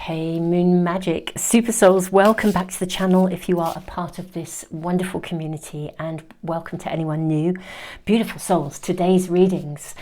Okay, Moon Magic Super Souls, welcome back to the channel if you are a part of this wonderful community, and welcome to anyone new. Beautiful souls, today's readings,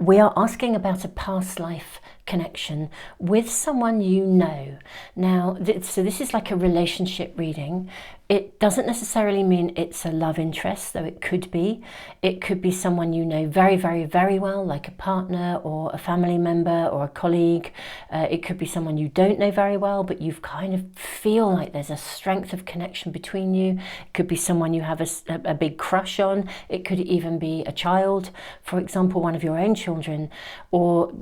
we are asking about a past life connection with someone you know. Now, so this is like a relationship reading. It doesn't necessarily mean it's a love interest, though it could be. It could be someone you know very, very, very well, like a partner or a family member or a colleague. It could be someone you don't know very well, but you've kind of feel like there's a strength of connection between you. It could be someone you have a big crush on. It could even be a child, for example, one of your own children, or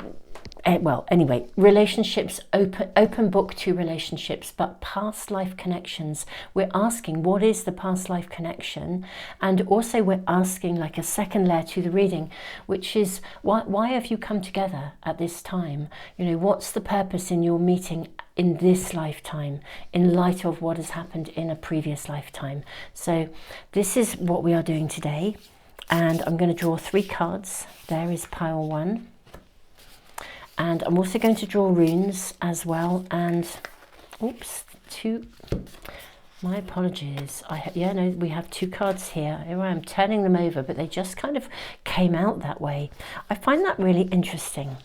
well, anyway, relationships, open book to relationships, but past life connections. We're asking, what is the past life connection? And also we're asking like a second layer to the reading, which is, why have you come together at this time? You know, what's the purpose in your meeting in this lifetime, in light of what has happened in a previous lifetime? So this is what we are doing today. And I'm going to draw 3 cards. There is pile 1. And I'm also going to draw runes as well, and oops, 2, my apologies. Yeah, no, we have 2 cards here. Here I am turning them over, but they just kind of came out that way. I find that really interesting.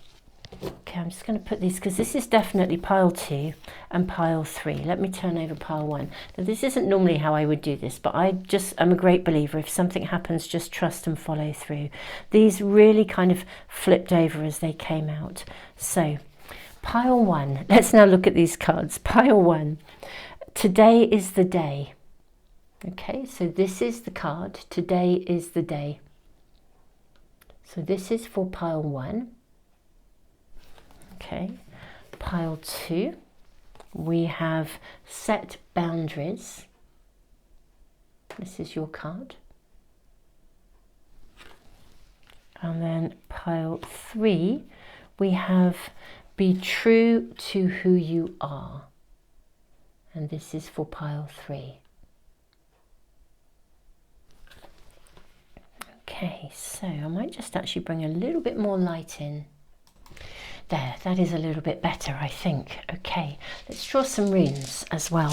Okay, I'm just going to put these, because this is definitely pile 2 and pile 3. Let me turn over pile 1. Now, this isn't normally how I would do this, but I just am a great believer. If something happens, just trust and follow through. These really kind of flipped over as they came out. So, pile 1. Let's now look at these cards. Pile 1. Today is the day. Okay, so this is the card. Today is the day. So this is for pile 1. Okay, pile 2, we have set boundaries. This is your card. And then pile 3, we have be true to who you are. And this is for pile 3. Okay, so I might just actually bring a little bit more light in. There, that is a little bit better, I think. Okay, let's draw some runes as well.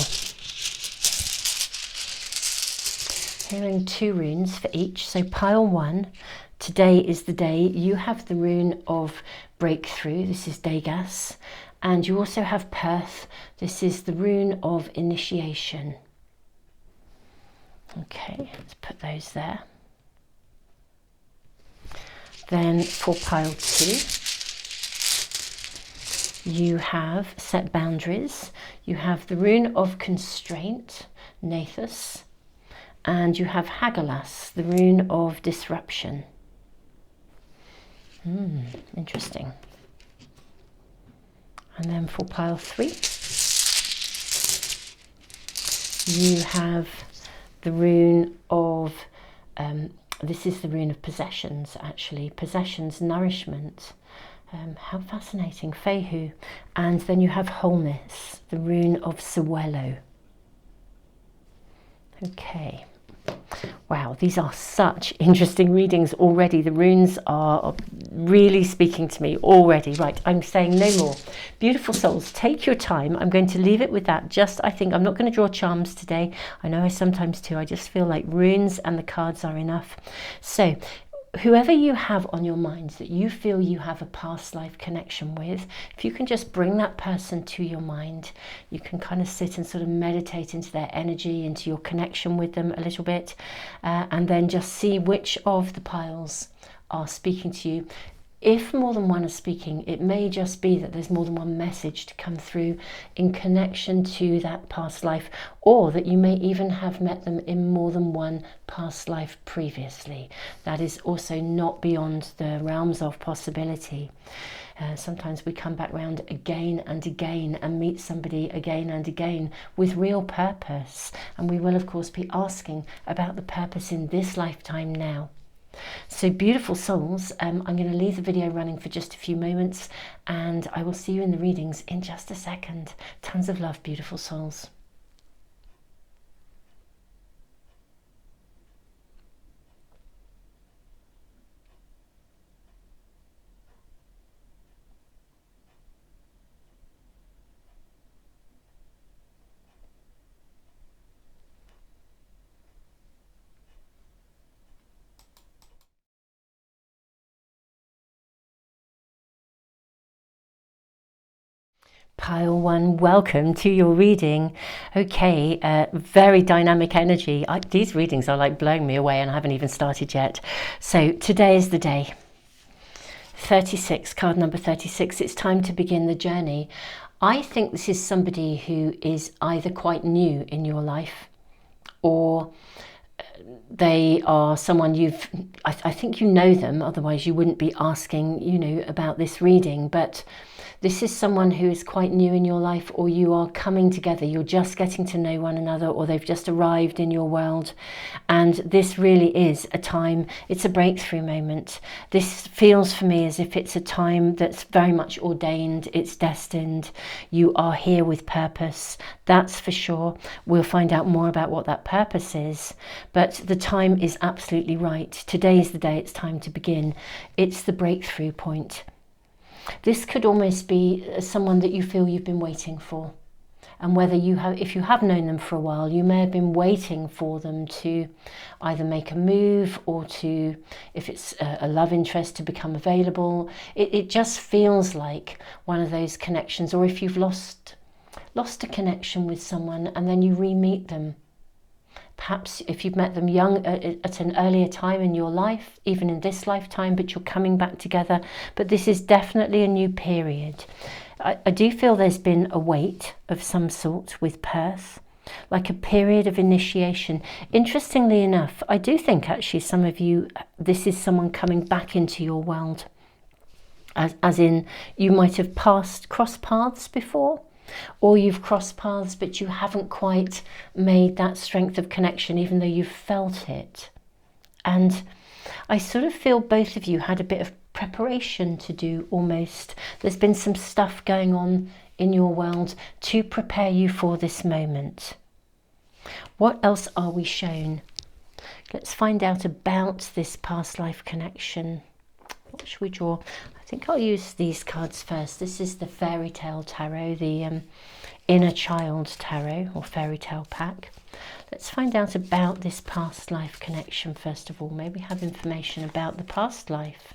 Here are 2 runes for each. So pile 1, today is the day. You have the rune of breakthrough. This is Degas. And you also have Perth. This is the rune of initiation. Okay, let's put those there. Then for pile 2, you have set boundaries. You have the rune of constraint, Nathus, and you have Hagalas, the rune of disruption. Interesting. And then for pile 3, you have the rune of, this is the rune of possessions, actually. Possessions, nourishment. How fascinating, Fehu. And then you have wholeness, the rune of Sewello. Okay. Wow, these are such interesting readings already. The runes are really speaking to me already. Right, I'm saying no more. Beautiful souls, take your time. I'm going to leave it with that. I think I'm not going to draw charms today. I know I sometimes do. I just feel like runes and the cards are enough. So, whoever you have on your mind that you feel you have a past life connection with, if you can just bring that person to your mind, you can kind of sit and sort of meditate into their energy, into your connection with them a little bit, and then just see which of the piles are speaking to you. If more than one are speaking, it may just be that there's more than one message to come through in connection to that past life, or that you may even have met them in more than one past life previously. That is also not beyond the realms of possibility. Sometimes we come back round again and again and meet somebody again and again with real purpose. And we will, of course, be asking about the purpose in this lifetime now. So beautiful souls, I'm going to leave the video running for just a few moments, and I will see you in the readings in just a second. Tons of love, beautiful souls. Pile 1, welcome to your reading. Okay, very dynamic energy. These readings are like blowing me away and I haven't even started yet. So today is the day. 36, card number 36. It's time to begin the journey. I think this is somebody who is either quite new in your life or they are someone I think you know them, otherwise you wouldn't be asking, about this reading. But this is someone who is quite new in your life, or you are coming together, you're just getting to know one another, or they've just arrived in your world. And this really is a time, it's a breakthrough moment. This feels for me as if it's a time that's very much ordained, it's destined. You are here with purpose, that's for sure. We'll find out more about what that purpose is. But the time is absolutely right. Today is the day it's time to begin. It's the breakthrough point. This could almost be someone that you feel you've been waiting for. And whether if you have known them for a while, you may have been waiting for them to either make a move or to, if it's a love interest, to become available. It just feels like one of those connections. Or if you've lost a connection with someone and then you re-meet them. Perhaps if you've met them young at an earlier time in your life, even in this lifetime, but you're coming back together. But this is definitely a new period. I do feel there's been a wait of some sort with Perth, like a period of initiation. Interestingly enough, I do think actually some of you, this is someone coming back into your world. As in, you might have crossed paths before. Or you've crossed paths but you haven't quite made that strength of connection even though you've felt it. And I sort of feel both of you had a bit of preparation to do almost. There's been some stuff going on in your world to prepare you for this moment. What else are we shown? Let's find out about this past life connection. What should we draw? I think I'll use these cards first. This is the Fairy Tale Tarot, the Inner Child Tarot or Fairy Tale pack. Let's find out about this past life connection first of all. Maybe have information about the past life.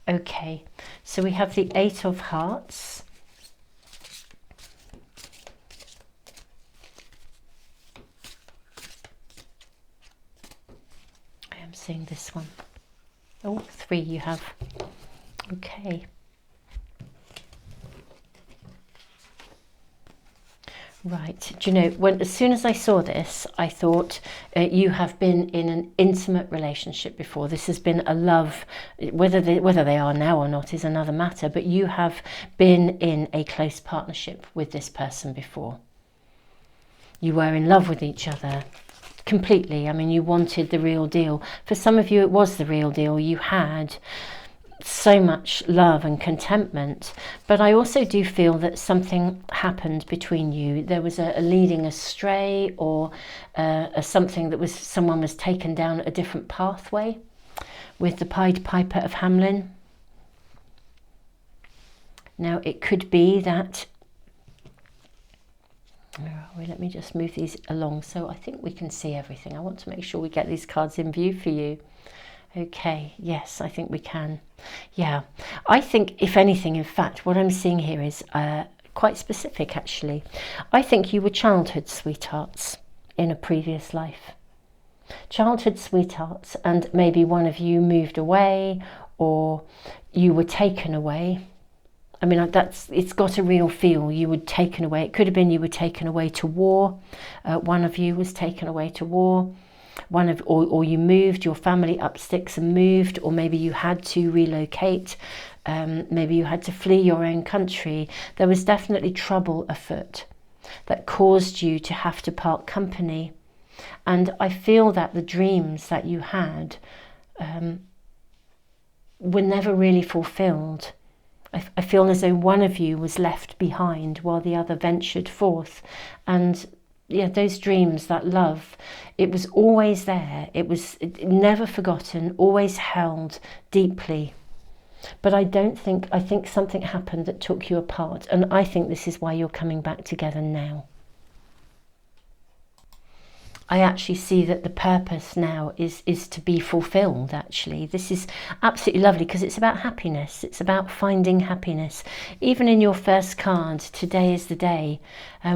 Okay, so we have the Eight of Hearts. I am seeing this one. Oh, 3 you have. Okay. Right. Do you know, as soon as I saw this, I thought you have been in an intimate relationship before. This has been a love, whether they are now or not is another matter, but you have been in a close partnership with this person before. You were in love with each other. Completely. I mean, you wanted the real deal. For some of you, it was the real deal. You had so much love and contentment. But I also do feel that something happened between you. There was a leading astray or something that someone was taken down a different pathway with the Pied Piper of Hamelin. Now, it could be that let me just move these along so I think we can see everything. I want to make sure we get these cards in view for you. Okay, yes, I think we can. Yeah, I think if anything, in fact, what I'm seeing here is quite specific actually. I think you were childhood sweethearts in a previous life. Childhood sweethearts, and maybe one of you moved away or you were taken away. I mean, it's got a real feel. You were taken away. It could have been you were taken away to war. One of you was taken away to war. Or you moved, your family up sticks and moved, or maybe you had to relocate. Maybe you had to flee your own country. There was definitely trouble afoot that caused you to have to part company. And I feel that the dreams that you had were never really fulfilled. I feel as though one of you was left behind while the other ventured forth. And yeah, those dreams, that love, it was always there. It was never forgotten, always held deeply. But I think something happened that took you apart. And I think this is why you're coming back together now. I actually see that the purpose now is to be fulfilled, actually. This is absolutely lovely because it's about happiness. It's about finding happiness. Even in your first card, today is the day,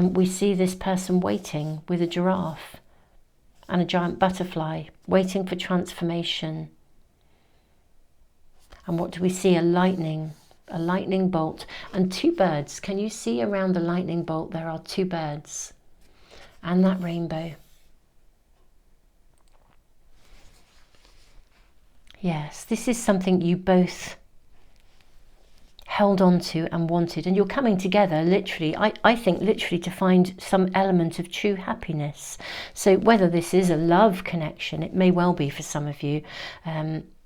we see this person waiting with a giraffe and a giant butterfly, waiting for transformation. And what do we see? A lightning bolt and two birds. Can you see around the lightning bolt there are two birds and that rainbow? Yes, this is something you both held on to and wanted, and you're coming together literally, I think literally, to find some element of true happiness. So whether this is a love connection, it may well be for some of you,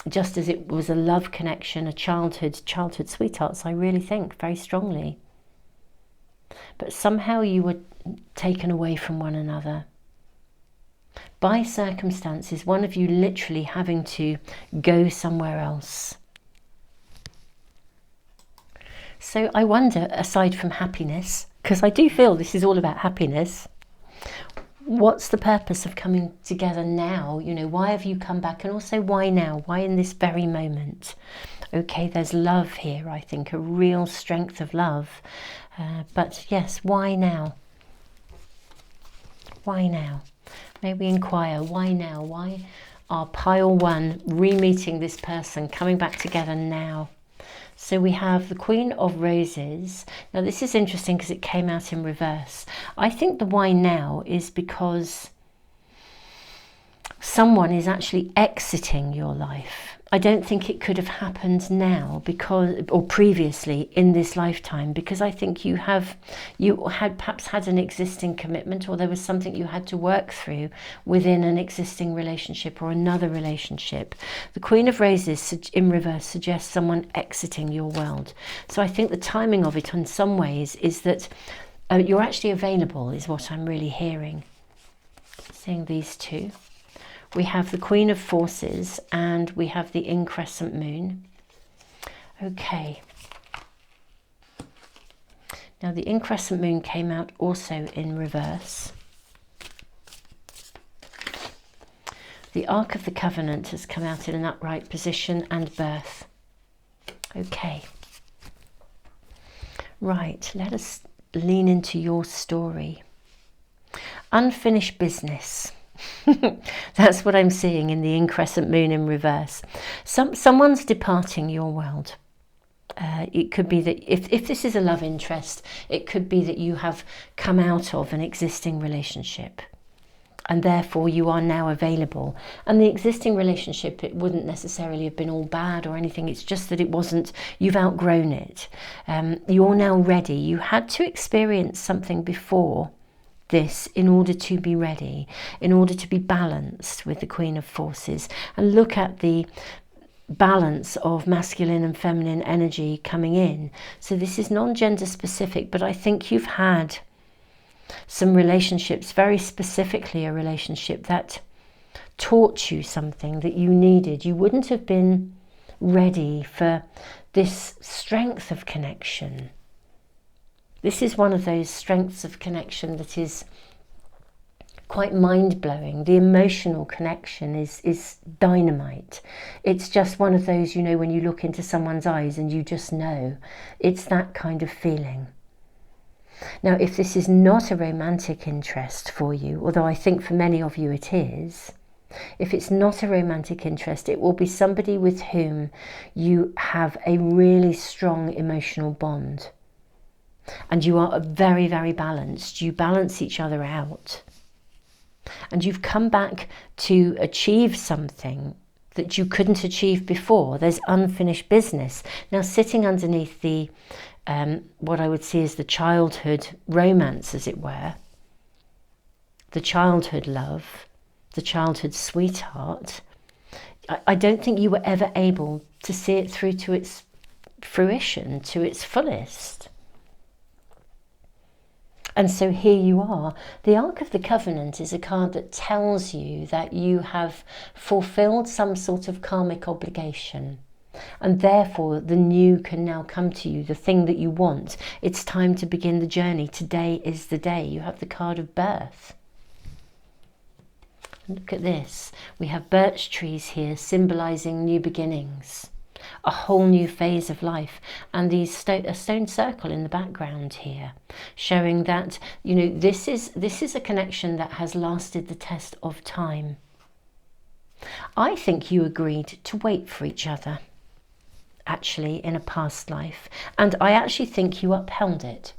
just as it was a love connection, a childhood sweethearts, I really think very strongly. But somehow you were taken away from one another by circumstances, one of you literally having to go somewhere else. So I wonder, aside from happiness, because I do feel this is all about happiness, what's the purpose of coming together now? You know, why have you come back? And also, why now? Why in this very moment? Okay, there's love here, I think, a real strength of love. But yes, why now? Why now? May we inquire, why now? Why are pile one re-meeting this person, coming back together now? So we have the Queen of Roses. Now this is interesting because it came out in reverse. I think the why now is because someone is actually exiting your life. I don't think it could have happened now or previously in this lifetime, because I think you had perhaps had an existing commitment, or there was something you had to work through within an existing relationship or another relationship. The Queen of Roses in reverse suggests someone exiting your world. So I think the timing of it in some ways is that you're actually available, is what I'm really hearing. Seeing these two. We have the Queen of Forces and we have the increscent moon. Okay. Now the increscent moon came out also in reverse. The Ark of the Covenant has come out in an upright position, and birth. Okay. Right, let us lean into your story. Unfinished business. That's what I'm seeing in the increscent moon in reverse. Someone's departing your world. It could be that if this is a love interest, it could be that you have come out of an existing relationship and therefore you are now available. And the existing relationship, it wouldn't necessarily have been all bad or anything. It's just that it wasn't, you've outgrown it. You're now ready. You had to experience something before this in order to be ready, in order to be balanced with the Queen of Forces. And look at the balance of masculine and feminine energy coming in. So this is non-gender specific, but I think you've had some relationships, very specifically a relationship that taught you something that you needed. You wouldn't have been ready for this strength of connection. This is one of those strengths of connection that is quite mind-blowing. The emotional connection is dynamite. It's just one of those, you know, when you look into someone's eyes and you just know. It's that kind of feeling. Now, if this is not a romantic interest for you, although I think for many of you it is, if it's not a romantic interest, it will be somebody with whom you have a really strong emotional bond. And you are very, very balanced. You balance each other out. And you've come back to achieve something that you couldn't achieve before. There's unfinished business. Now, sitting underneath the, what I would see is the childhood romance, as it were, the childhood love, the childhood sweetheart, I don't think you were ever able to see it through to its fruition, to its fullest. And so here you are. The Ark of the Covenant is a card that tells you that you have fulfilled some sort of karmic obligation. And therefore the new can now come to you, the thing that you want. It's time to begin the journey. Today is the day. You have the card of birth. Look at this. We have birch trees here symbolizing new beginnings, a whole new phase of life, and a stone circle in the background here, showing that, you know, this is a connection that has lasted the test of time. I think you agreed to wait for each other, actually, in a past life, and I actually think you upheld it.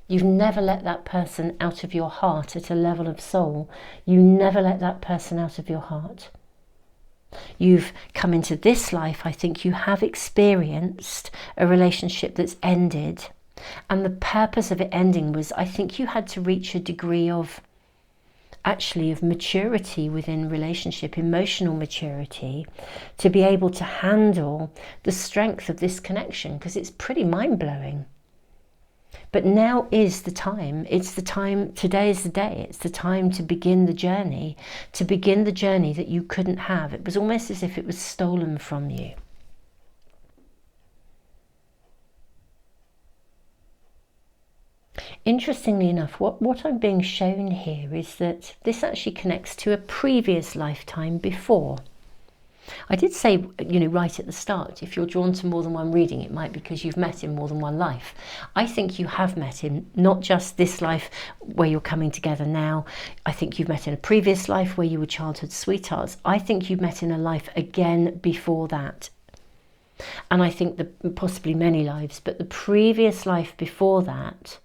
You've never let that person out of your heart at a level of soul. You never let that person out of your heart. You've come into this life, I think you have experienced a relationship that's ended, and the purpose of it ending was, I think you had to reach a degree of maturity within relationship, emotional maturity, to be able to handle the strength of this connection, because it's pretty mind-blowing. But now is the time. It's the time. Today is the day. It's the time to begin the journey, that you couldn't have. It was almost as if it was stolen from you. Interestingly enough, what I'm being shown here is that this actually connects to a previous lifetime before. I did say, you know, right at the start, if you're drawn to more than one reading, it might be because you've met in more than one life. I think you have met him, not just this life where you're coming together now. I think you've met in a previous life where you were childhood sweethearts. I think you've met in a life again before that. And I think possibly many lives, but the previous life before that,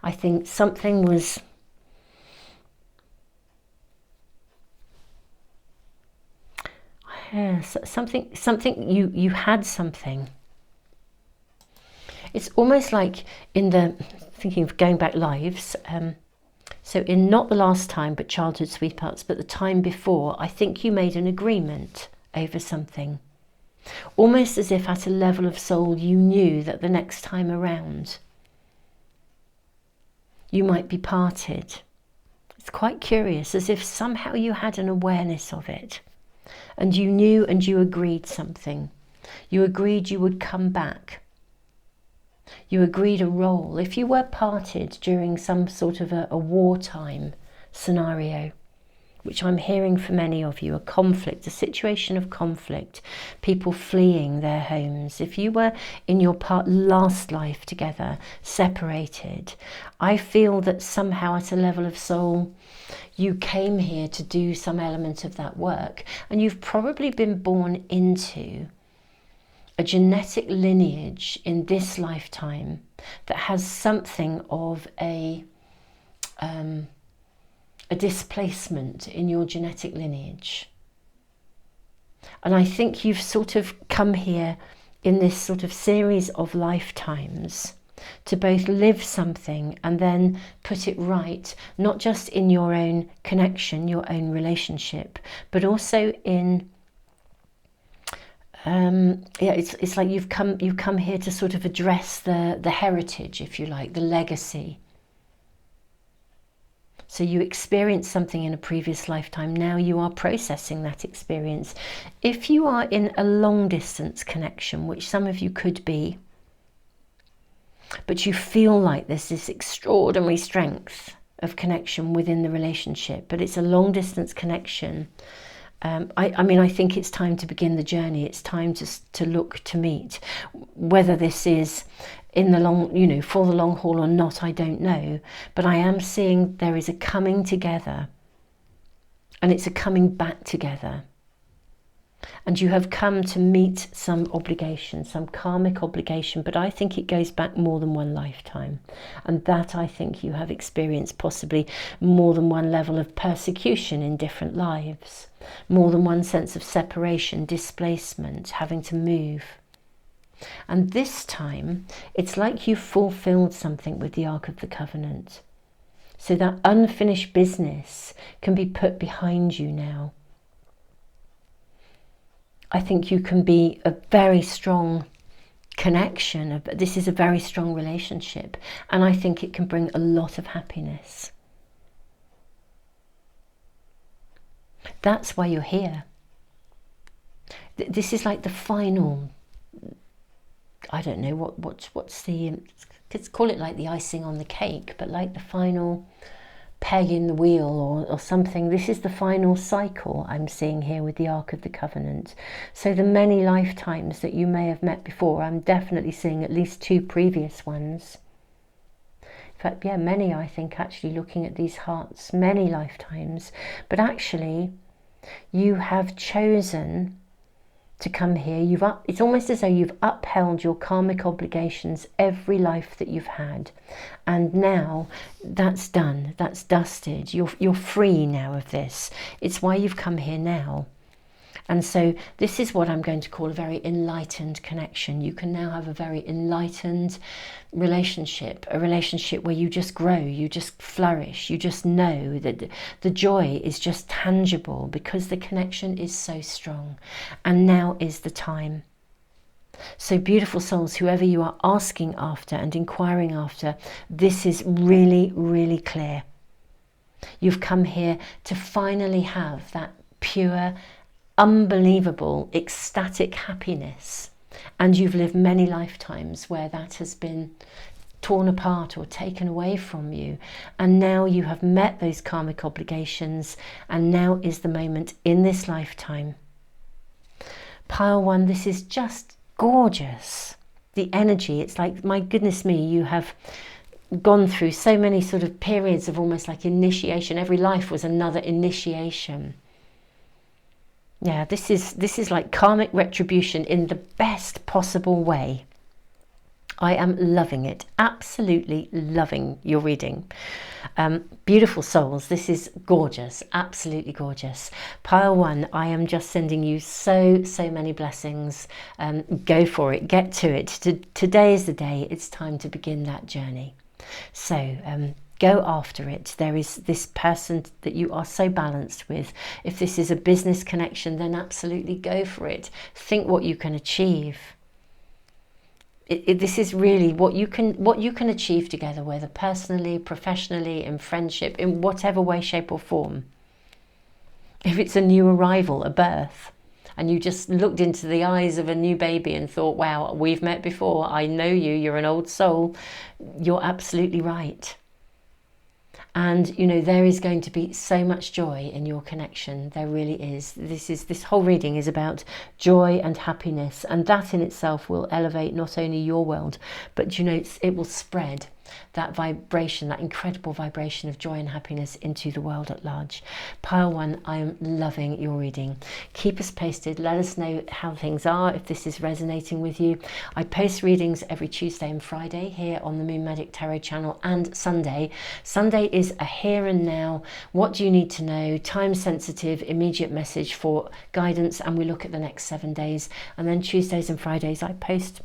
I think something was... Yes, you had something. It's almost like thinking of going back lives, so in not the last time, but childhood sweethearts, but the time before, I think you made an agreement over something. Almost as if at a level of soul you knew that the next time around you might be parted. It's quite curious, as if somehow you had an awareness of it. And you knew, and you agreed something. You agreed you would come back. You agreed a role. If you were parted during some sort of a wartime scenario, which I'm hearing for many of you, a conflict, a situation of conflict, people fleeing their homes. If you were in your last life together, separated, I feel that somehow at a level of soul, you came here to do some element of that work, and you've probably been born into a genetic lineage in this lifetime that has something of a displacement in your genetic lineage. And I think you've sort of come here in this sort of series of lifetimes to both live something and then put it right, not just in your own connection, your own relationship, but also in it's like you've come here to sort of address the heritage, if you like, the legacy. So you experienced something in a previous lifetime. Now you are processing that experience. If you are in a long distance connection, which some of you could be, but you feel like there's this extraordinary strength of connection within the relationship, but it's a long distance connection. I mean, I think it's time to begin the journey. It's time to look to meet. Whether this is in the long, you know, for the long haul or not, I don't know. But I am seeing there is a coming together, and it's a coming back together. And you have come to meet some obligation, some karmic obligation, but I think it goes back more than one lifetime. And that, I think, you have experienced possibly more than one level of persecution in different lives, more than one sense of separation, displacement, having to move. And this time, it's like you've fulfilled something with the Ark of the Covenant. So that unfinished business can be put behind you now. I think you can be a very strong connection. This is a very strong relationship, and I think it can bring a lot of happiness. That's why you're here. This is like the final, I don't know what's the, let's call it like the icing on the cake, but like the final peg in the wheel or something. This is the final cycle I'm seeing here with the Ark of the Covenant. So the many lifetimes that you may have met before, I'm definitely seeing at least 2 previous ones. In fact, yeah, many, I think, actually looking at these hearts, many lifetimes. But actually, you have chosen to come here. It's almost as though you've upheld your karmic obligations every life that you've had, and now that's done, that's dusted. You're free now of this. It's why you've come here now. And so this is what I'm going to call a very enlightened connection. You can now have a very enlightened relationship, a relationship where you just grow, you just flourish, you just know that the joy is just tangible because the connection is so strong. And now is the time. So beautiful souls, whoever you are asking after and inquiring after, this is really, really clear. You've come here to finally have that pure, unbelievable, ecstatic happiness, and you've lived many lifetimes where that has been torn apart or taken away from you, and now you have met those karmic obligations, and now is the moment in this lifetime. Pile 1, this is just gorgeous. The energy, it's like, my goodness me, you have gone through so many sort of periods of almost like initiation. Every life was another initiation. Yeah, this is like karmic retribution in the best possible way. I am loving it, absolutely loving your reading. Beautiful souls, this is gorgeous, absolutely gorgeous. Pile 1, I am just sending you so many blessings. Go for it, get to it. Today is the day, it's time to begin that journey. So go after it. There is this person that you are so balanced with. If this is a business connection, then absolutely go for it. Think what you can achieve. This is really what you can achieve together, whether personally, professionally, in friendship, in whatever way, shape or form. If it's a new arrival, a birth, and you just looked into the eyes of a new baby and thought, wow, we've met before, I know you, you're an old soul, you're absolutely right. And you know, there is going to be so much joy in your connection. There really is. This whole reading is about joy and happiness, and that in itself will elevate not only your world, but you know, it will spread that vibration, that incredible vibration of joy and happiness into the world at large. Pile 1, I am loving your reading. Keep us posted. Let us know how things are, if this is resonating with you. I post readings every Tuesday and Friday here on the Moon Magic Tarot channel, and Sunday. Sunday is a here and now, what do you need to know, time sensitive, immediate message for guidance, and we look at the next 7 days. And then Tuesdays and Fridays I post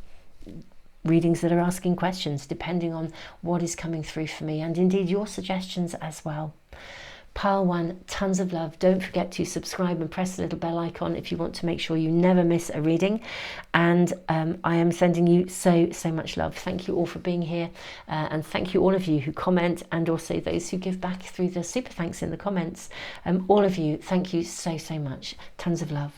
readings that are asking questions depending on what is coming through for me, and indeed your suggestions as well. Pile 1, tons of love. Don't forget to subscribe and press the little bell icon if you want to make sure you never miss a reading. And I am sending you so much love. Thank you all for being here, and thank you all of you who comment, and also those who give back through the super thanks in the comments. All of you, thank you so much. Tons of love.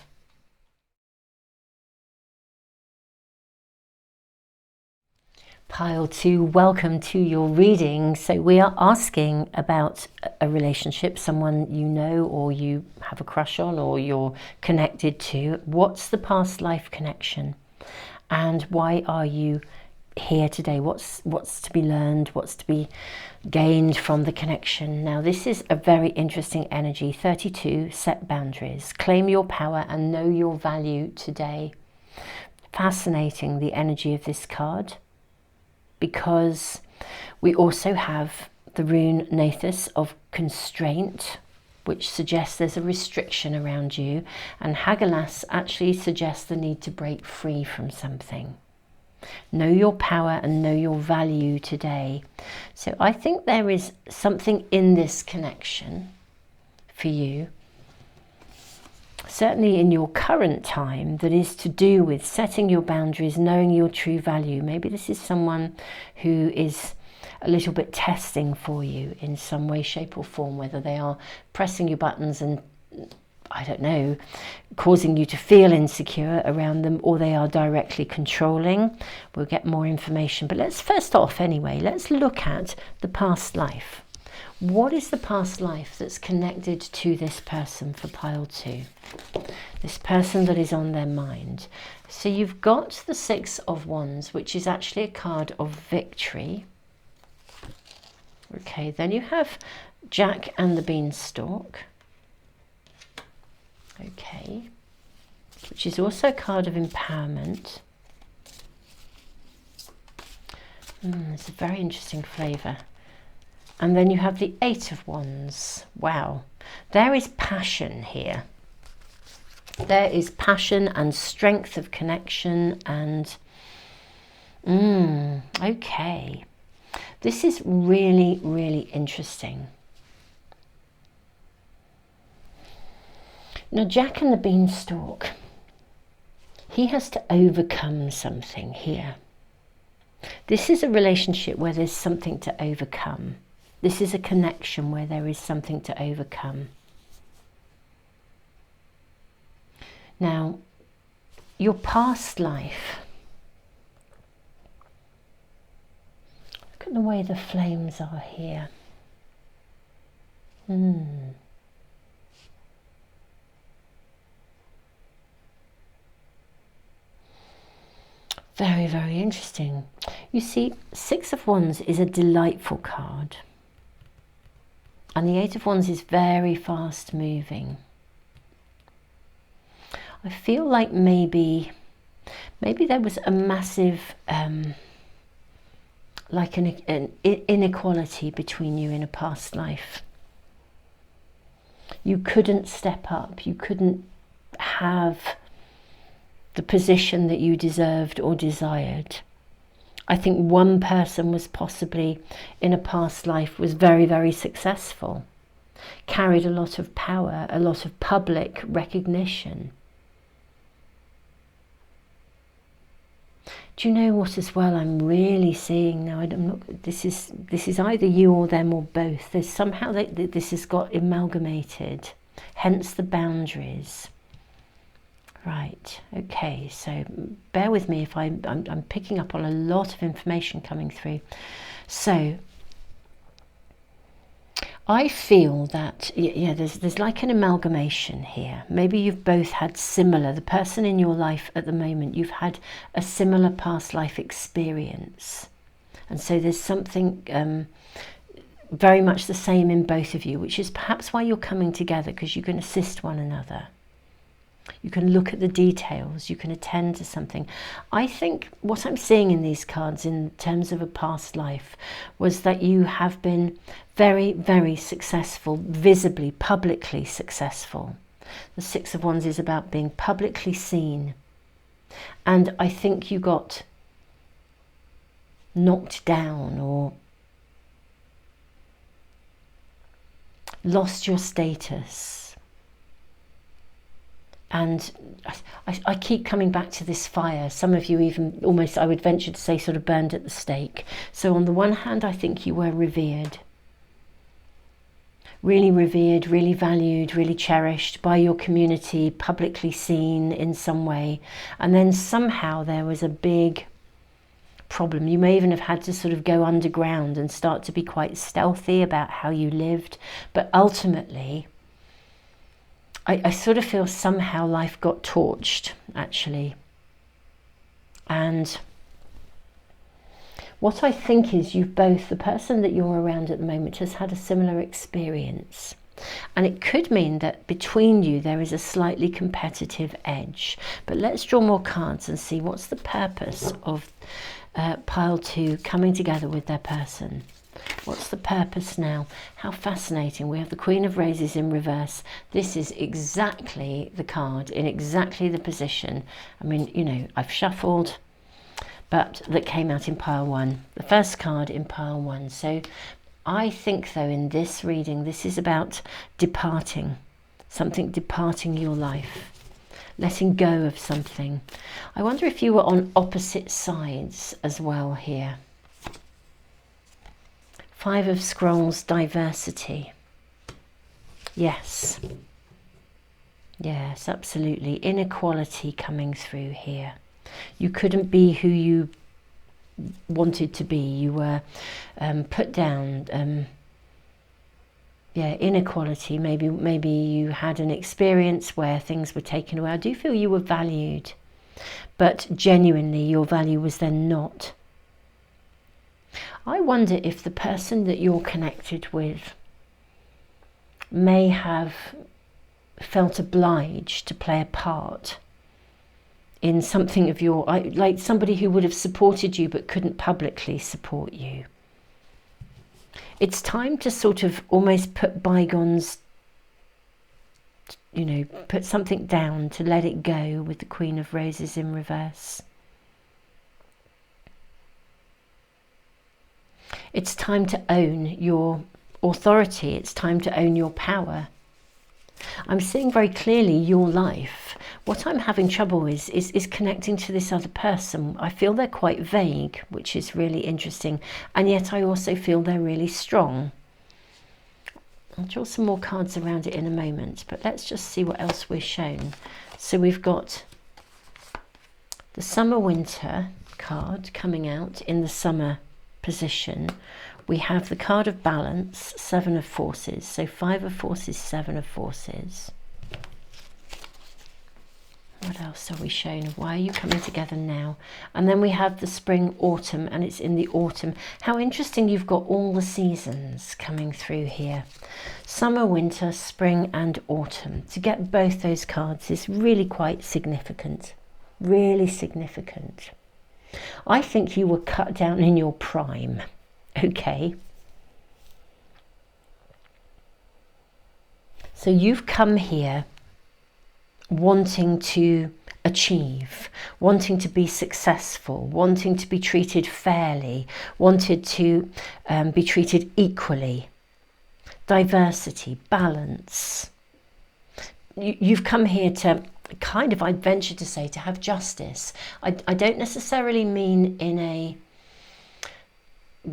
Pile 2, welcome to your reading. So we are asking about a relationship, someone you know or you have a crush on or you're connected to. What's the past life connection, and why are you here today? What's to be learned, what's to be gained from the connection? Now this is a very interesting energy. 32, set boundaries, claim your power and know your value today. Fascinating, the energy of this card, because we also have the rune Nathus of constraint, which suggests there's a restriction around you, and Hagelas actually suggests the need to break free from something. Know your power and know your value today. So I think there is something in this connection for you, certainly in your current time, that is to do with setting your boundaries, knowing your true value. Maybe this is someone who is a little bit testing for you in some way, shape or form, whether they are pressing your buttons and, I don't know, causing you to feel insecure around them, or they are directly controlling. We'll get more information, but let's first off anyway, let's look at the past life. What is the past life that's connected to this person for pile 2? This person that is on their mind. So you've got the Six of Wands, which is actually a card of victory. Okay, then you have Jack and the Beanstalk. Okay, which is also a card of empowerment. It's a very interesting flavour. And then you have the Eight of Wands. Wow, there is passion here. There is passion and strength of connection and okay. This is really, really interesting. Now, Jack and the Beanstalk, he has to overcome something here. This is a relationship where there's something to overcome. This is a connection where there is something to overcome. Now, your past life, look at the way the flames are here. Very, very interesting. You see, Six of Wands is a delightful card. And the Eight of Wands is very fast moving. I feel like maybe there was a massive, like an inequality between you in a past life. You couldn't step up. You couldn't have the position that you deserved or desired. I think one person was possibly in a past life was very, very successful, carried a lot of power, a lot of public recognition. Do you know what as well I'm really seeing now? This is either you or them or both. There's somehow this has got amalgamated, hence the boundaries. Right, okay, so bear with me if I'm picking up on a lot of information coming through. So I feel that, yeah, there's like an amalgamation here. Maybe you've both had similar, the person in your life at the moment, you've had a similar past life experience. And so there's something very much the same in both of you, which is perhaps why you're coming together, because you can assist one another. You can look at the details, you can attend to something. I think what I'm seeing in these cards in terms of a past life was that you have been very, very successful, visibly, publicly successful. The Six of Wands is about being publicly seen. And I think you got knocked down or lost your status. And I keep coming back to this fire. Some of you even almost, I would venture to say, sort of burned at the stake. So on the one hand, I think you were revered, really valued, really cherished by your community, publicly seen in some way. And then somehow there was a big problem. You may even have had to sort of go underground and start to be quite stealthy about how you lived. But ultimately, I sort of feel somehow life got torched, actually. And what I think is you've both, the person that you're around at the moment has had a similar experience. And it could mean that between you there is a slightly competitive edge. But let's draw more cards and see what's the purpose of pile 2 coming together with their person. What's the purpose now? How fascinating. We have the Queen of Roses in reverse. This is exactly the card in exactly the position. I mean, you know, I've shuffled, but that came out in pile 1. The first card in pile 1. So I think, though, in this reading, this is about departing. Something departing your life. Letting go of something. I wonder if you were on opposite sides as well here. Five of Scrolls, diversity. Yes. Yes, absolutely. Inequality coming through here. You couldn't be who you wanted to be. You were put down. yeah, inequality. Maybe you had an experience where things were taken away. I do feel you were valued, but genuinely your value was then not. I wonder if the person that you're connected with may have felt obliged to play a part in something of your, like somebody who would have supported you but couldn't publicly support you. It's time to sort of almost put bygones, you know, put something down, to let it go, with the Queen of Roses in reverse. It's time to own your authority. It's time to own your power. I'm seeing very clearly your life. What I'm having trouble is connecting to this other person. I feel they're quite vague, which is really interesting. And yet I also feel they're really strong. I'll draw some more cards around it in a moment, but let's just see what else we're shown. So we've got the summer-winter card coming out in the summer position. We have the card of balance, 7 of forces. So 5 of forces, 7 of forces. What else are we shown? Why are you coming together now? And then we have the spring, autumn, and it's in the autumn. How interesting, you've got all the seasons coming through here. Summer, winter, spring and autumn. To get both those cards is really quite significant. Really significant. I think you were cut down in your prime. Okay. So you've come here wanting to achieve, wanting to be successful, wanting to be treated fairly, wanted to be treated equally. Diversity, balance. You've come here to kind of, I'd venture to say, to have justice. I don't necessarily mean in a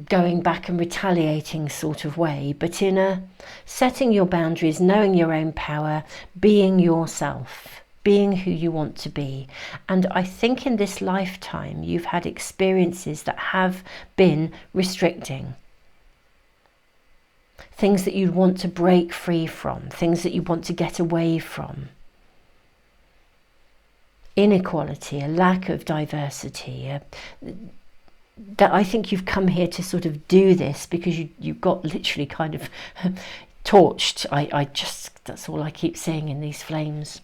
going back and retaliating sort of way, but in a setting your boundaries, knowing your own power, being yourself, being who you want to be. And I think in this lifetime you've had experiences that have been restricting. Things that you want to break free from, things that you want to get away from. Inequality, a lack of diversity, that I think you've come here to sort of do this because you got literally kind of torched. I just, that's all I keep seeing in these flames.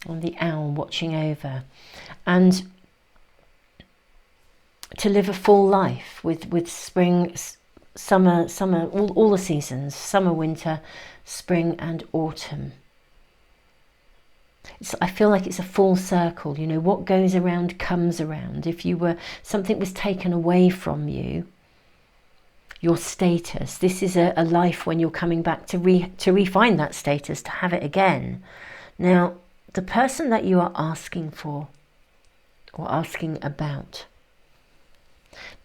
And the owl watching over. And to live a full life with spring, summer, all the seasons, summer, winter, spring and autumn. I feel like it's a full circle, you know, what goes around comes around. If something was taken away from you, your status, this is a life when you're coming back to refine that status, to have it again. Now, the person that you are asking for or asking about.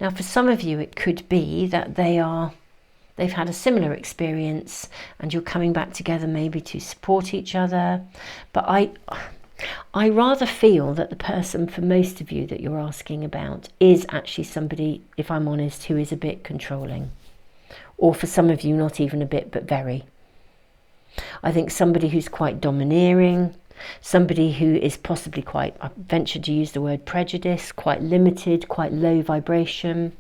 Now, for some of you, it could be that they've had a similar experience and you're coming back together maybe to support each other. But I rather feel that the person, for most of you, that you're asking about is actually somebody, if I'm honest, who is a bit controlling. Or for some of you, not even a bit, but very. I think somebody who's quite domineering, somebody who is possibly quite, I venture to use the word prejudice, quite limited, quite low vibration,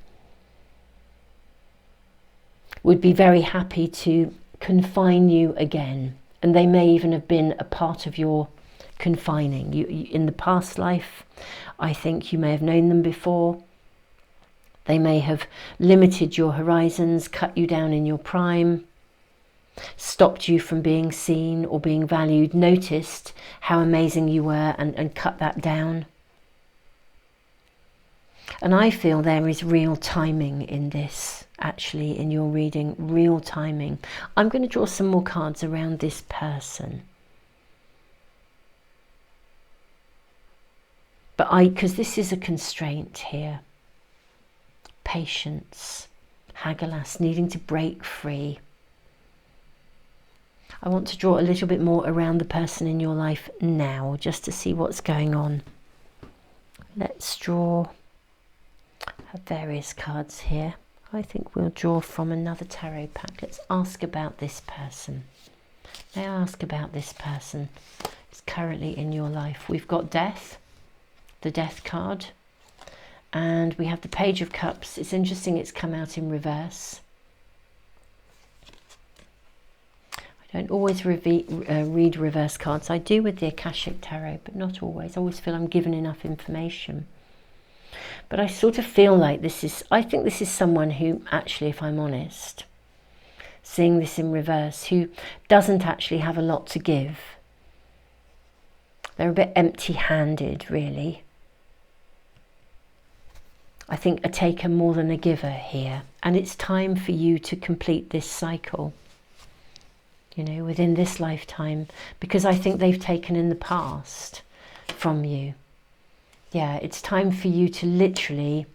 would be very happy to confine you again. And they may even have been a part of your confining. You in the past life, I think you may have known them before. They may have limited your horizons, cut you down in your prime, stopped you from being seen or being valued, noticed how amazing you were and cut that down. And I feel there is real timing in this, actually, in your reading, real timing. I'm going to draw some more cards around this person. But because this is a constraint here. Patience, Hagelas, needing to break free. I want to draw a little bit more around the person in your life now, just to see what's going on. Let's draw have various cards here. I think we'll draw from another tarot pack. Let's ask about this person. May I ask about this person who's currently in your life? We've got death, the death card, and we have the Page of Cups. It's interesting it's come out in reverse. I don't always read reverse cards. I do with the Akashic Tarot, but not always. I always feel I'm given enough information. But I sort of feel like I think this is someone who actually, if I'm honest, seeing this in reverse, who doesn't actually have a lot to give. They're a bit empty-handed, really. I think a taker more than a giver here. And it's time for you to complete this cycle, you know, within this lifetime, because I think they've taken in the past from you. Yeah, it's time for you to literally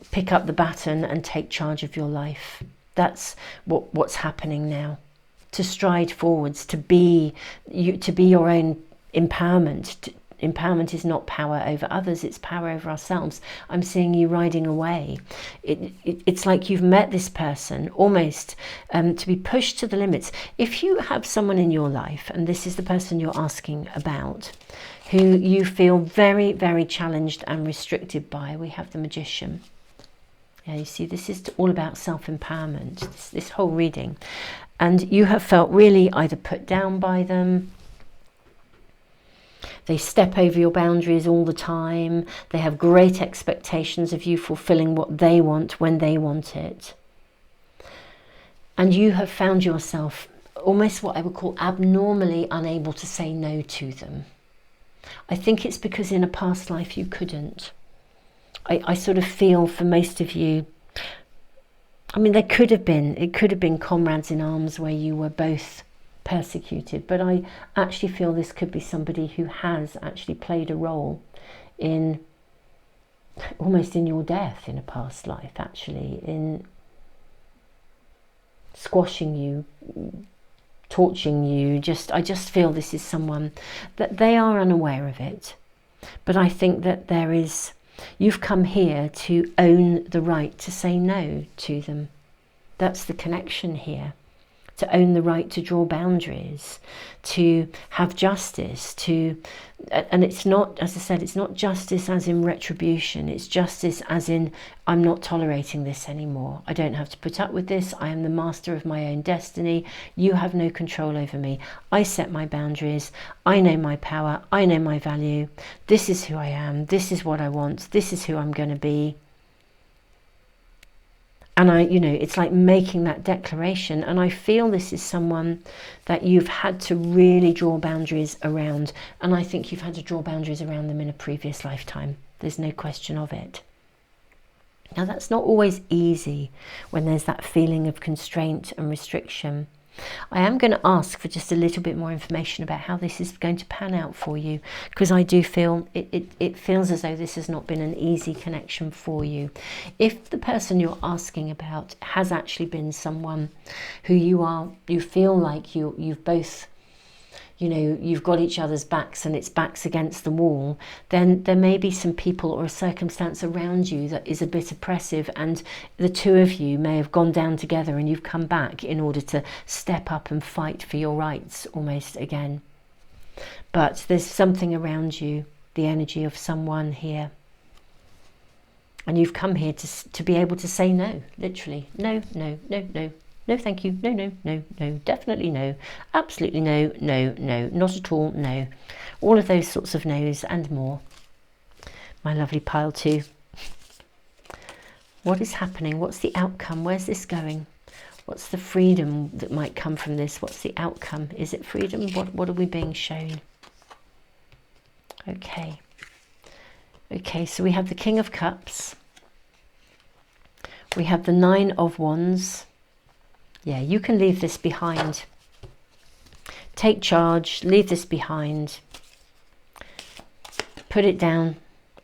pick up the baton and take charge of your life. That's what's happening now. To stride forwards, to be your own empowerment. Empowerment is not power over others, it's power over ourselves. I'm seeing you riding away. It's like you've met this person almost to be pushed to the limits. If you have someone in your life, and this is the person you're asking about, who you feel very, very challenged and restricted by, we have the Magician. Yeah, you see, this is all about self-empowerment, this whole reading. And you have felt really either put down by them, they step over your boundaries all the time, they have great expectations of you fulfilling what they want when they want it. And you have found yourself almost what I would call abnormally unable to say no to them. I think it's because in a past life you couldn't. I sort of feel for most of you, I mean, it could have been comrades in arms where you were both persecuted, but I actually feel this could be somebody who has actually played a role in almost in your death in a past life, actually, in squashing you, torching you. I just feel this is someone that they are unaware of it, but I think that you've come here to own the right to say no to them. That's the connection here. To own the right to draw boundaries, to have justice, and it's not, as I said, it's not justice as in retribution, it's justice as in, I'm not tolerating this anymore. I don't have to put up with this. I am the master of my own destiny. You have no control over me. I set my boundaries. I know my power. I know my value. This is who I am. This is what I want. This is who I'm going to be. And it's like making that declaration. And I feel this is someone that you've had to really draw boundaries around. And I think you've had to draw boundaries around them in a previous lifetime. There's no question of it. Now, that's not always easy when there's that feeling of constraint and restriction. I am going to ask for just a little bit more information about how this is going to pan out for you, because I do feel it feels as though this has not been an easy connection for you. If the person you're asking about has actually been someone who you feel like you've both, you've got each other's backs and it's backs against the wall, then there may be some people or a circumstance around you that is a bit oppressive, and the two of you may have gone down together and you've come back in order to step up and fight for your rights almost again. But there's something around you, the energy of someone here. And you've come here to be able to say no, literally. No, no, no, no. No, thank you. No, no, no, no. Definitely no. Absolutely no, no, no. Not at all, no. All of those sorts of no's and more. My lovely pile two. What is happening? What's the outcome? Where's this going? What's the freedom that might come from this? What's the outcome? Is it freedom? What are we being shown? Okay. Okay, so we have the King of Cups. We have the Nine of Wands. Yeah, you can leave this behind. Take charge, leave this behind. Put it down,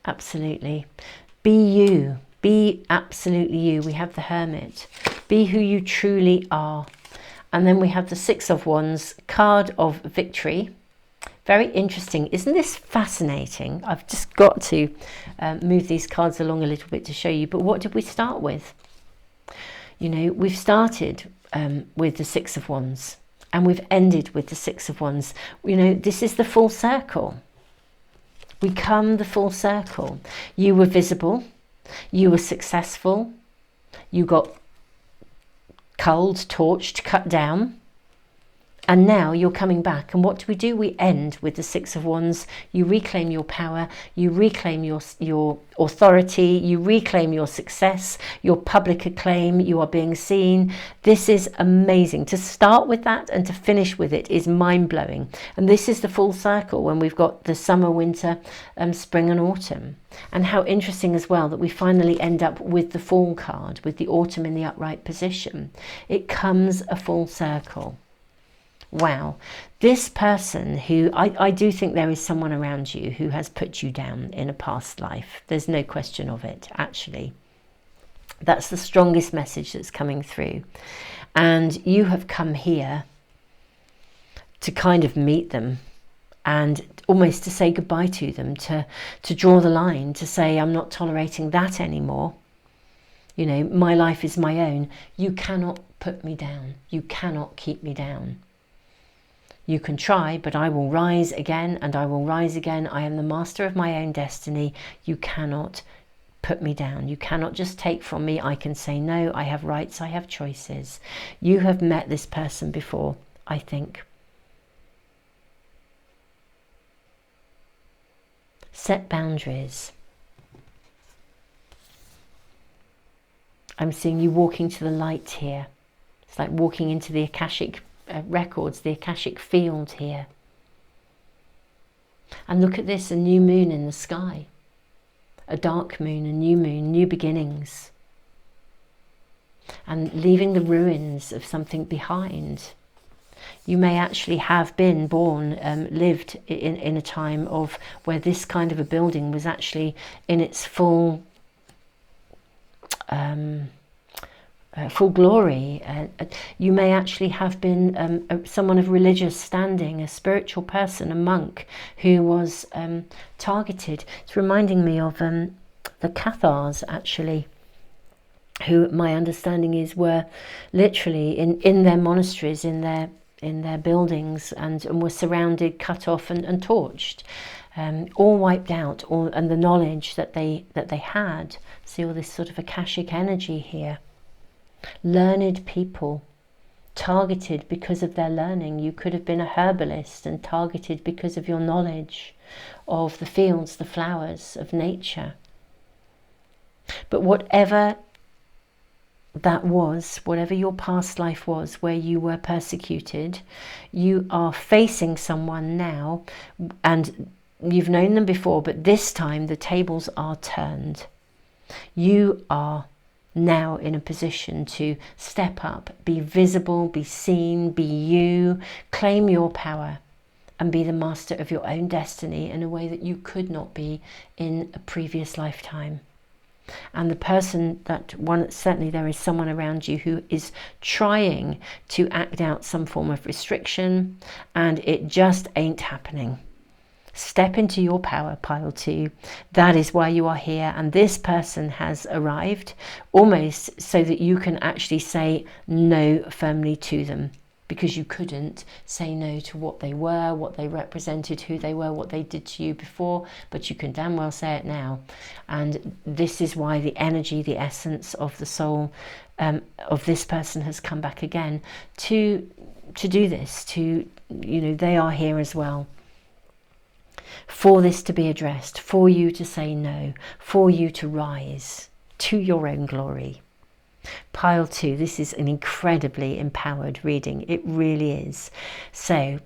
absolutely. Be you, be absolutely you. We have the Hermit. Be who you truly are. And then we have the Six of Wands, card of victory. Very interesting. Isn't this fascinating? I've just got to move these cards along a little bit to show you. But what did we start with? You know, we've started with the Six of Wands, and we've ended with the Six of Wands. You know, this is the full circle. We come the full circle. You were visible. You were successful. You got culled, torched, cut down. And now you're coming back. And what do? We end with the Six of Wands. You reclaim your power. You reclaim your authority. You reclaim your success, your public acclaim. You are being seen. This is amazing. To start with that and to finish with it is mind-blowing. And this is the full circle when we've got the summer, winter, spring and autumn. And how interesting as well that we finally end up with the fall card, with the autumn in the upright position. It comes a full circle. Wow, this person who, I do think there is someone around you who has put you down in a past life. There's no question of it, actually. That's the strongest message that's coming through. And you have come here to kind of meet them and almost to say goodbye to them, to draw the line, to say, I'm not tolerating that anymore. You know, my life is my own. You cannot put me down. You cannot keep me down. You can try, but I will rise again and I will rise again. I am the master of my own destiny. You cannot put me down. You cannot just take from me. I can say no. I have rights. I have choices. You have met this person before, I think. Set boundaries. I'm seeing you walking to the light here. It's like walking into the Akashic records, the Akashic field here. And look at this, a new moon in the sky. A dark moon, a new moon, new beginnings. And leaving the ruins of something behind. You may actually have been born, lived in a time of where this kind of a building was actually in its full full glory. You may actually have been someone of religious standing, a spiritual person, a monk who was targeted. It's reminding me of the Cathars, actually, who my understanding is were literally in their monasteries, in their buildings, and were surrounded, cut off and torched. All wiped out, and the knowledge that they had. See all this sort of Akashic energy here. Learned people, targeted because of their learning. You could have been a herbalist and targeted because of your knowledge of the fields, the flowers, of nature. But whatever that was, whatever your past life was where you were persecuted, you are facing someone now, and you've known them before, but this time the tables are turned. You are now in a position to step up, be visible, be seen, be you, claim your power and be the master of your own destiny in a way that you could not be in a previous lifetime. And the person certainly there is someone around you who is trying to act out some form of restriction, and it just ain't happening. Step into your power, pile 2. That is why you are here. And this person has arrived almost so that you can actually say no firmly to them, because you couldn't say no to what they were, what they represented, who they were, what they did to you before, but you can damn well say it now. And this is why the energy, the essence of the soul of this person has come back again to do this, they are here as well. For this to be addressed, for you to say no, for you to rise to your own glory. Pile 2, this is an incredibly empowered reading. It really is. So